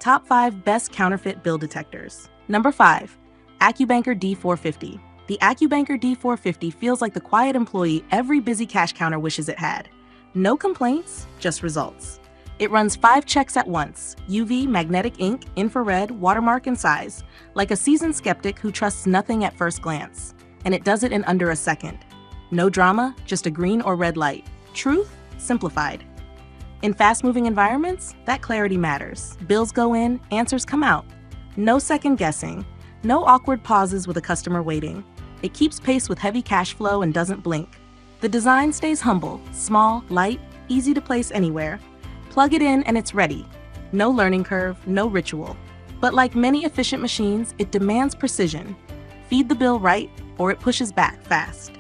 Top 5 Best Counterfeit Bill Detectors. Number 5. AccuBANKER D450. The AccuBANKER D450 feels like the quiet employee every busy cash counter wishes it had. No complaints, just results. It runs 5 checks at once: UV, magnetic ink, infrared, watermark, and size, like a seasoned skeptic who trusts nothing at first glance. And it does it in under a second. No drama, just a green or red light. Truth, simplified. In fast-moving environments, that clarity matters. Bills go in, answers come out. No second guessing. No awkward pauses with a customer waiting. It keeps pace with heavy cash flow and doesn't blink. The design stays humble, small, light, easy to place anywhere. Plug it in and it's ready. No learning curve, no ritual. But like many efficient machines, it demands precision. Feed the bill right, or it pushes back fast.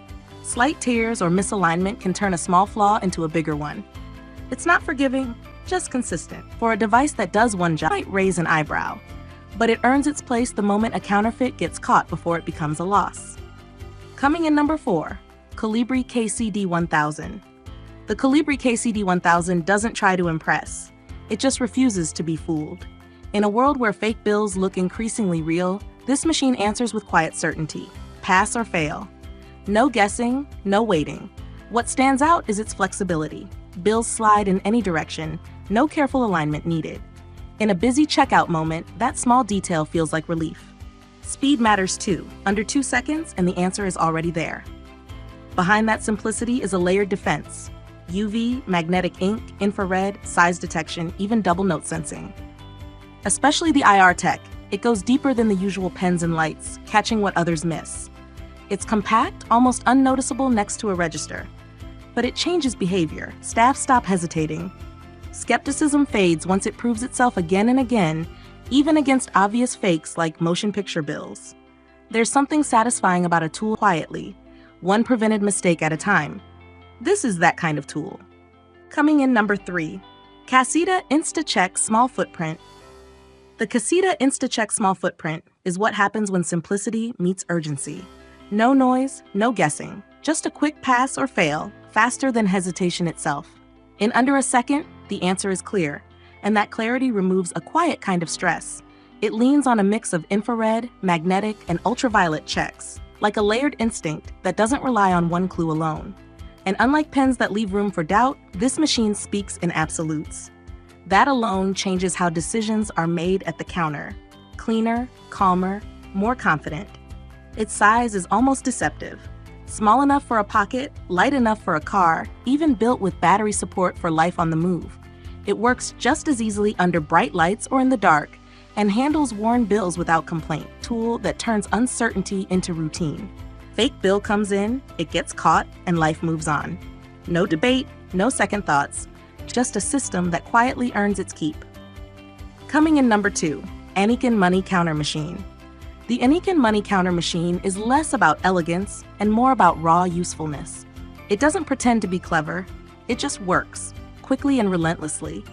Slight tears or misalignment can turn a small flaw into a bigger one. It's not forgiving, just consistent. For a device that does one job, it might raise an eyebrow. But it earns its place the moment a counterfeit gets caught before it becomes a loss. Coming in number 4, Kolibri KCD-1000. The Kolibri KCD-1000 doesn't try to impress. It just refuses to be fooled. In a world where fake bills look increasingly real, this machine answers with quiet certainty. Pass or fail. No guessing, no waiting. What stands out is its flexibility. Bills slide in any direction, no careful alignment needed. In a busy checkout moment, that small detail feels like relief. Speed matters too. Under 2 seconds and the answer is already there. Behind that simplicity is a layered defense. UV, magnetic ink, infrared, size detection, even double note sensing. Especially the IR tech, it goes deeper than the usual pens and lights, catching what others miss. It's compact, almost unnoticeable next to a register. But it changes behavior. Staff stop hesitating. Skepticism fades once it proves itself again and again, even against obvious fakes like motion picture bills. There's something satisfying about a tool quietly, one prevented mistake at a time. This is that kind of tool. Coming in number 3, Cassida InstaCheck Small Footprint. The Cassida InstaCheck Small Footprint is what happens when simplicity meets urgency. No noise, no guessing, just a quick pass or fail, faster than hesitation itself. In under a second, the answer is clear, and that clarity removes a quiet kind of stress. It leans on a mix of infrared, magnetic, and ultraviolet checks, like a layered instinct that doesn't rely on one clue alone. And unlike pens that leave room for doubt, this machine speaks in absolutes. That alone changes how decisions are made at the counter. Cleaner, calmer, more confident. Its size is almost deceptive. Small enough for a pocket, light enough for a car, even built with battery support for life on the move. It works just as easily under bright lights or in the dark, and handles worn bills without complaint. Tool that turns uncertainty into routine. Fake bill comes in, it gets caught, and life moves on. No debate, no second thoughts, just a system that quietly earns its keep. Coming in number 2, Aneken Money Counter Machine. The Aneken Money Counter Machine is less about elegance and more about raw usefulness. It doesn't pretend to be clever, it just works, quickly and relentlessly.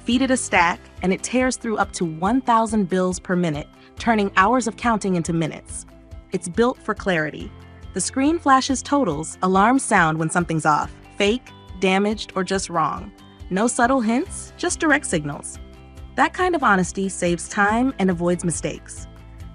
Feed it a stack, and it tears through up to 1,000 bills per minute, turning hours of counting into minutes. It's built for clarity. The screen flashes totals, alarms sound when something's off, fake, damaged, or just wrong. No subtle hints, just direct signals. That kind of honesty saves time and avoids mistakes.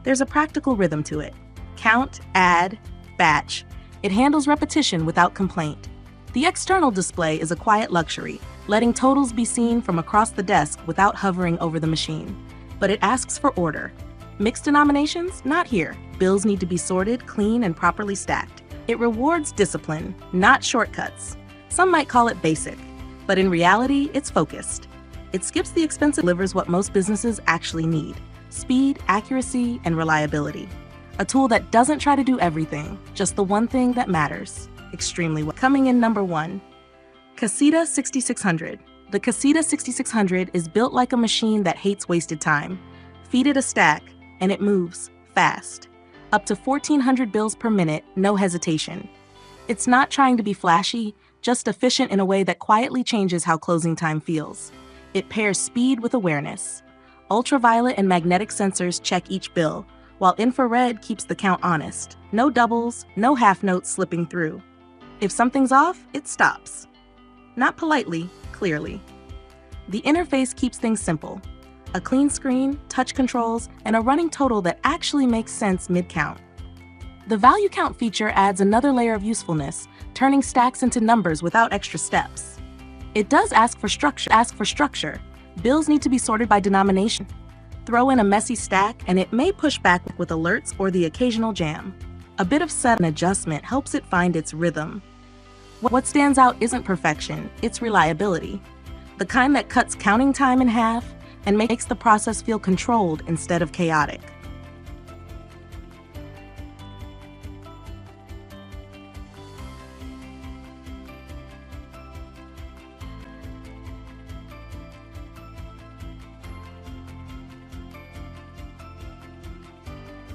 There's a practical rhythm to it. Count, add, batch. It handles repetition without complaint. The external display is a quiet luxury, letting totals be seen from across the desk without hovering over the machine. But it asks for order. Mixed denominations? Not here. Bills need to be sorted, clean, and properly stacked. It rewards discipline, not shortcuts. Some might call it basic, but in reality, it's focused. It skips the expensive, delivers what most businesses actually need: speed, accuracy, and reliability. A tool that doesn't try to do everything, just the one thing that matters extremely well. Coming in number 1, Cassida 6600. The Cassida 6600 is built like a machine that hates wasted time. Feed it a stack, and it moves fast. Up to 1,400 bills per minute, no hesitation. It's not trying to be flashy, just efficient in a way that quietly changes how closing time feels. It pairs speed with awareness. Ultraviolet and magnetic sensors check each bill, while infrared keeps the count honest. No doubles, no half notes slipping through. If something's off, it stops. Not politely, clearly. The interface keeps things simple. a clean screen, touch controls, and a running total that actually makes sense mid-count. The value count feature adds another layer of usefulness, turning stacks into numbers without extra steps. It does ask for structure. Bills need to be sorted by denomination. Throw in a messy stack and it may push back with alerts or the occasional jam. A bit of set and adjustment helps it find its rhythm. What stands out isn't perfection, it's reliability. The kind that cuts counting time in half and makes the process feel controlled instead of chaotic.